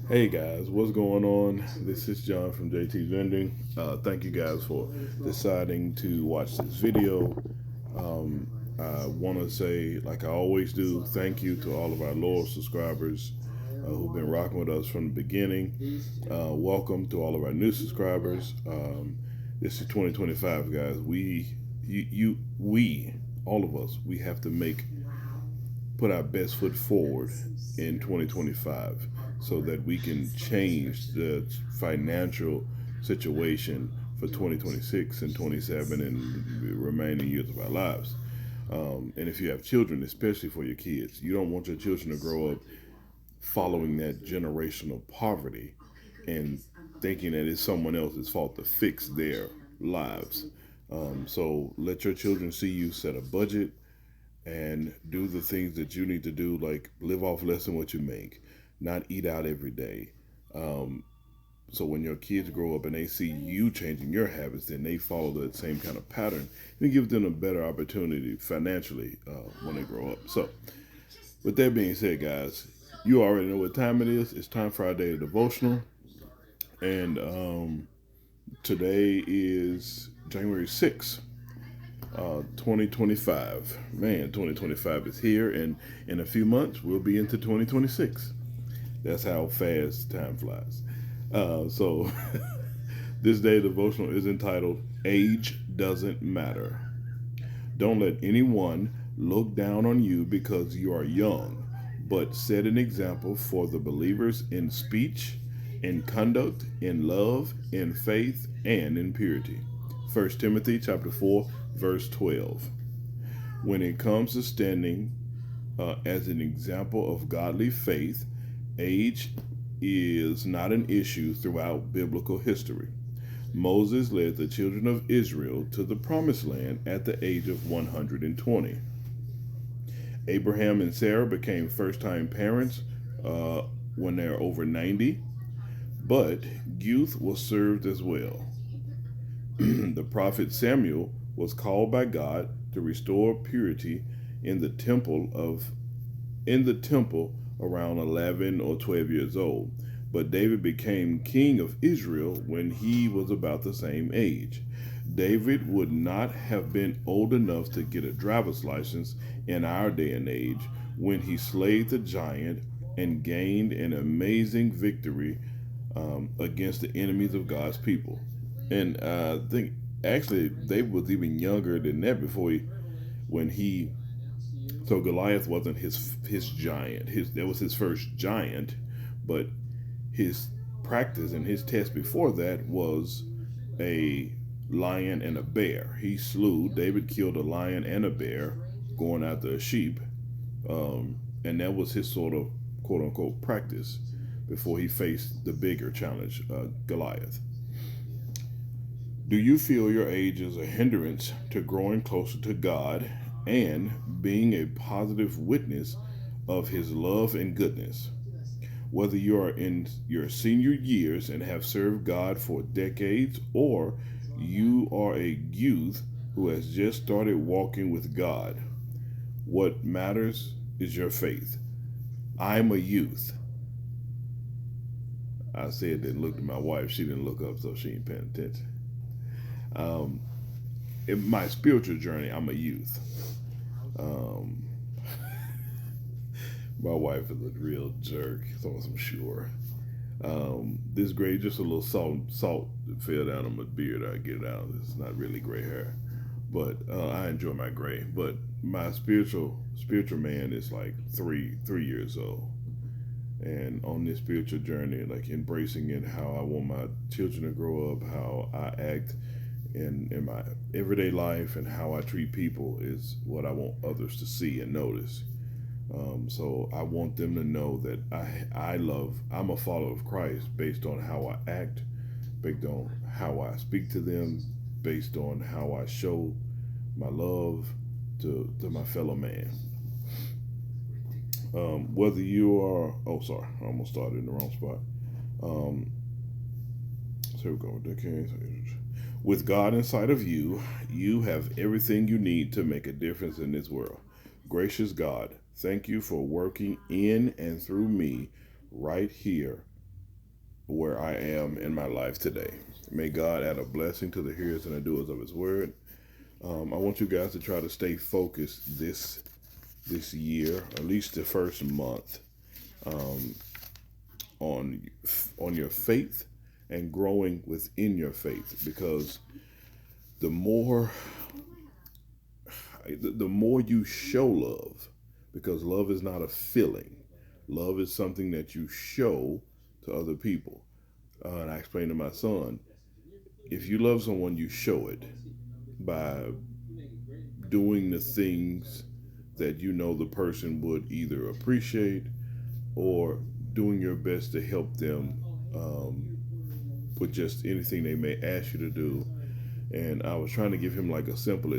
Hey guys, what's going on? This is John from JT Vending. Thank you guys for deciding to watch this video. Um, I want to say, like I always do, thank you to all of our loyal subscribers who've been rocking with us from the beginning. Welcome to all of our new subscribers. This is 2025, guys. We, all of us, we have to put our best foot forward in 2025 so that we can change the financial situation for 2026 and 27 and the remaining years of our lives. And if you have children, especially for your kids, you don't want your children to grow up following that generational poverty and thinking that it's someone else's fault to fix their lives. So let your children see you set a budget, and do the things that you need to do, like live off less than what you make, not eat out every day. Um, so when your kids grow up and they see you changing your habits, then they follow that same kind of pattern, and it gives them a better opportunity financially when they grow up. So with that being said, guys, you already know what time it is. It's time for our daily devotional, and today is January 6th. 2025. Man, 2025 is here, and in a few months, we'll be into 2026. That's how fast time flies. So, this day devotional is entitled Age Doesn't Matter. Don't let anyone look down on you because you are young, but set an example for the believers in speech, in conduct, in love, in faith, and in purity. 1 Timothy chapter 4, verse 12. When it comes to standing as an example of godly faith, age is not an issue throughout biblical history. Moses led the children of Israel to the promised land at the age of 120. Abraham and Sarah became first time parents uh, when they were over 90, but youth was served as well. The prophet Samuel was called by God to restore purity in the temple of in the temple around 11 or 12 years old. But David became king of Israel when he was about the same age. David would not have been old enough to get a driver's license in our day and age when he slayed the giant and gained an amazing victory against the enemies of God's people. And I think actually David was even younger than that before when he so Goliath wasn't his giant. That was his first giant, but his practice and his test before that was a lion and a bear. David killed a lion and a bear going after a sheep, and that was his sort of quote unquote practice before he faced the bigger challenge, Goliath. Do you feel your age is a hindrance to growing closer to God and being a positive witness of His love and goodness? Whether you are in your senior years and have served God for decades, or you are a youth who has just started walking with God, what matters is your faith. I'm a youth. I said that, looked at my wife. She didn't look up, so she ain't paying attention. Um, in my spiritual journey, I'm a youth. Um, my wife is a real jerk, so I'm sure. This gray, just a little salt fell down on my beard. I get it out. It's not really gray hair, but I enjoy my gray. But my spiritual man is like three years old, and on this spiritual journey, like embracing it, how I want my children to grow up, how I act in my everyday life, and how I treat people is what I want others to see and notice. So I want them to know that I'm a follower of Christ based on how I act, based on how I speak to them, based on how I show my love to my fellow man. Whether you are, oh, sorry, I almost started in the wrong spot. Um, so here we go. With God inside of you, you have everything you need to make a difference in this world. Gracious God, thank you for working in and through me right here where I am in my life today. May God add a blessing to the hearers and the doers of His word. I want you guys to try to stay focused this year, at least the first month, on your faith and growing within your faith, because the more you show love, because love is not a feeling, love is something that you show to other people. And I explained to my son, if you love someone, you show it by doing the things that you know the person would either appreciate, or doing your best to help them with just anything they may ask you to do. And I was trying to give him like a simple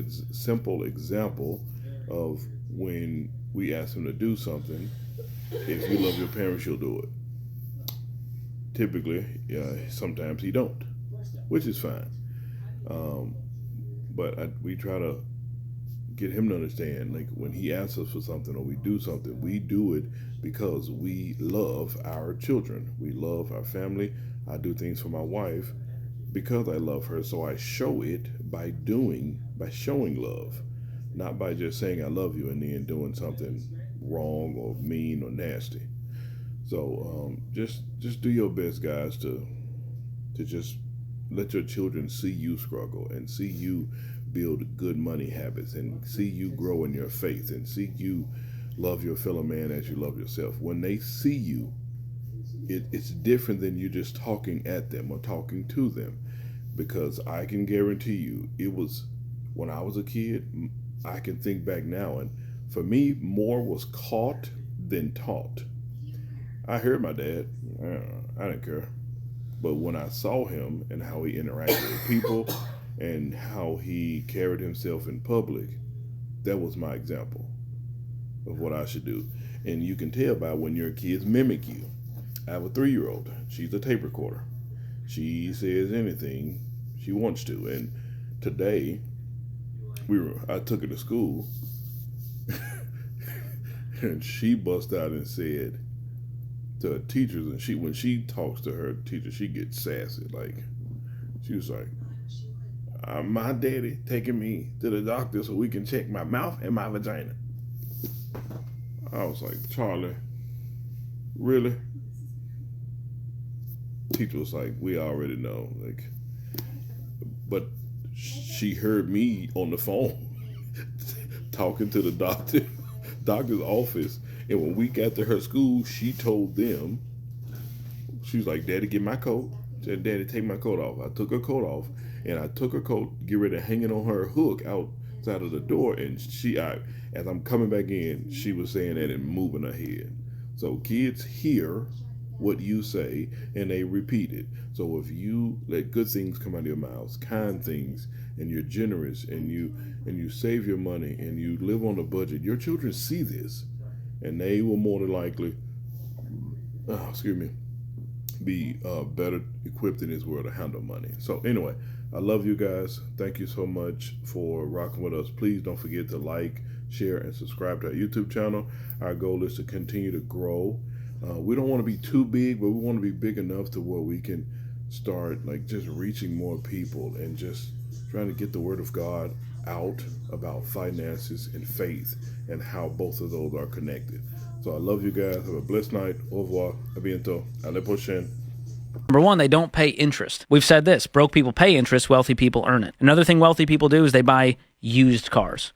example of when we ask him to do something. If you love your parents, you'll do it. Typically, sometimes he don't, which is fine. But we try to get him to understand, like, when he asks us for something or we do something, we do it because we love our children. We love our family. I do things for my wife because I love her. So I show it by showing love, not by just saying I love you and then doing something wrong or mean or nasty. So just do your best, guys, to just let your children see you struggle and see you build good money habits and see you grow in your faith and see you love your fellow man as you love yourself. When they see you, it's different than you just talking at them or talking to them, because I can guarantee you, it was when I was a kid, I can think back now, and for me, more was caught than taught. I heard my dad, I didn't care. But when I saw him and how he interacted with people and how he carried himself in public, that was my example of what I should do. And you can tell by when your kids mimic you. I have a 3-year-old. She's a tape recorder. She says anything she wants to. And today, I took her to school, and she bust out and said to her teachers, and when she talks to her teacher, she gets sassy. Like, she was like, my daddy taking me to the doctor so we can check my mouth and my vagina. I was like, Charlie, really? Teacher was like, we already know. Like, but she heard me on the phone talking to the doctor's office. And when we got to her school, she told them, she was like, Daddy, get my coat. She said, Daddy, take my coat off. I took her coat off, and I took her coat, get ready to hang it on her hook outside of the door. And as I'm coming back in, she was saying that and moving her head. So kids hear what you say, and they repeat it. So if you let good things come out of your mouths, kind things, and you're generous, and you save your money, and you live on a budget, your children see this. And they will more than likely, be better equipped in this world to handle money. So anyway, I love you guys. Thank you so much for rocking with us. Please don't forget to like, share, and subscribe to our YouTube channel. Our goal is to continue to grow. We don't want to be too big, but we want to be big enough to where we can start like just reaching more people and just trying to get the word of God out about finances and faith and how both of those are connected. So I love you guys. Have a blessed night. Au revoir. A bientôt. À la prochaine. Number one, they don't pay interest. We've said this: broke people pay interest, wealthy people earn it. Another thing wealthy people do is they buy used cars.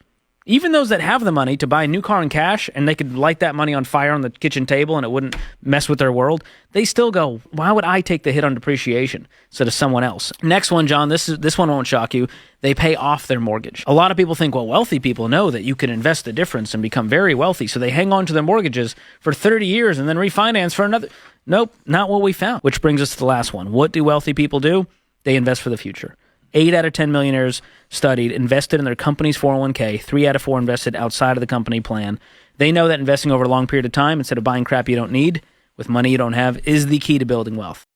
Even those that have the money to buy a new car in cash, and they could light that money on fire on the kitchen table and it wouldn't mess with their world, they still go, why would I take the hit on depreciation instead of someone else? Next one, John, this one won't shock you. They pay off their mortgage. A lot of people think, well, wealthy people know that you can invest the difference and become very wealthy, so they hang on to their mortgages for 30 years and then refinance for another. Nope, not what we found. Which brings us to the last one. What do wealthy people do? They invest for the future. 8 out of 10 millionaires studied invested in their company's 401k. 3 out of 4 invested outside of the company plan. They know that investing over a long period of time instead of buying crap you don't need with money you don't have is the key to building wealth.